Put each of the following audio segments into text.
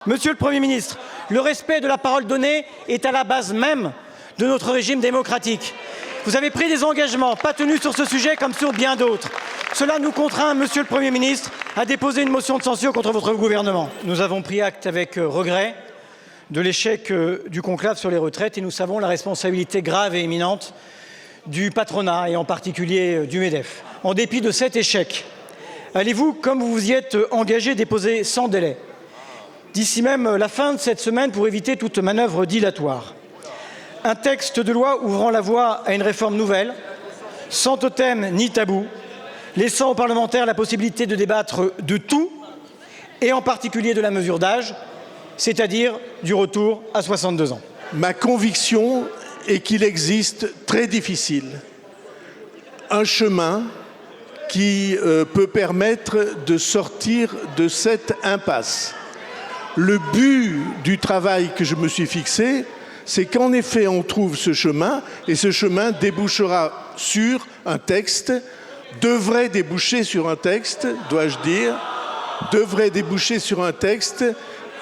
Monsieur le Premier ministre, le respect de la parole donnée est à la base même de notre régime démocratique. Vous avez pris des engagements pas tenus sur ce sujet comme sur bien d'autres. Cela nous contraint, Monsieur le Premier ministre, à déposer une motion de censure contre votre gouvernement. Nous avons pris acte avec regret de l'échec du conclave sur les retraites et nous savons la responsabilité grave et imminente du patronat et en particulier du MEDEF. En dépit de cet échec, allez-vous, comme vous vous y êtes engagé, déposer sans délai, d'ici même la fin de cette semaine pour éviter toute manœuvre dilatoire, un texte de loi ouvrant la voie à une réforme nouvelle, sans totem ni tabou, laissant aux parlementaires la possibilité de débattre de tout, et en particulier de la mesure d'âge, c'est-à-dire du retour à 62 ans. Ma conviction est qu'il existe très difficile un chemin qui peut permettre de sortir de cette impasse. Le but du travail que je me suis fixé, c'est qu'en effet on trouve ce chemin et ce chemin débouchera sur un texte, devrait déboucher sur un texte, dois-je dire, devrait déboucher sur un texte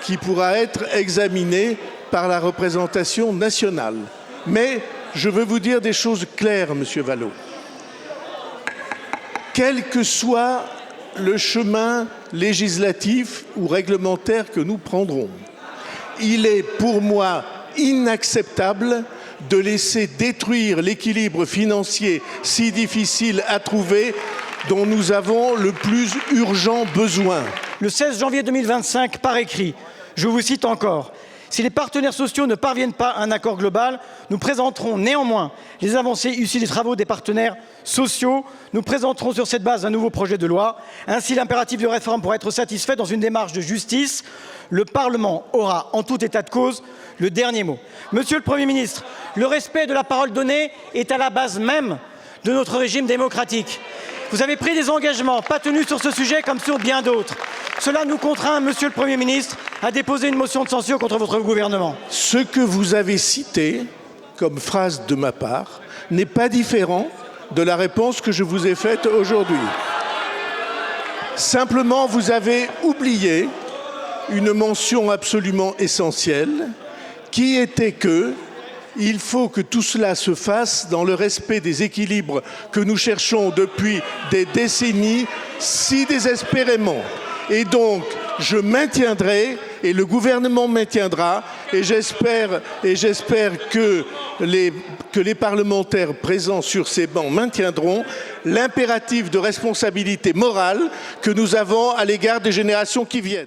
qui pourra être examiné par la représentation nationale. Mais je veux vous dire des choses claires, Monsieur Vallot. Quel que soit le chemin législatif ou réglementaire que nous prendrons, il est pour moi inacceptable de laisser détruire l'équilibre financier si difficile à trouver dont nous avons le plus urgent besoin. Le 16 janvier 2025, par écrit, je vous cite encore: si les partenaires sociaux ne parviennent pas à un accord global, nous présenterons néanmoins les avancées issues des travaux des partenaires sociaux. Nous présenterons sur cette base un nouveau projet de loi. Ainsi, l'impératif de réforme pourra être satisfait dans une démarche de justice. Le Parlement aura, en tout état de cause, le dernier mot. Monsieur le Premier ministre, le respect de la parole donnée est à la base même de notre régime démocratique. Vous avez pris des engagements pas tenus sur ce sujet comme sur bien d'autres. Cela nous contraint, Monsieur le Premier ministre, à déposer une motion de censure contre votre gouvernement. Ce que vous avez cité comme phrase de ma part n'est pas différent de la réponse que je vous ai faite aujourd'hui. Simplement, vous avez oublié une mention absolument essentielle qui était que il faut que tout cela se fasse dans le respect des équilibres que nous cherchons depuis des décennies si désespérément. Et donc, je maintiendrai et le gouvernement maintiendra et j'espère que les parlementaires présents sur ces bancs maintiendront l'impératif de responsabilité morale que nous avons à l'égard des générations qui viennent.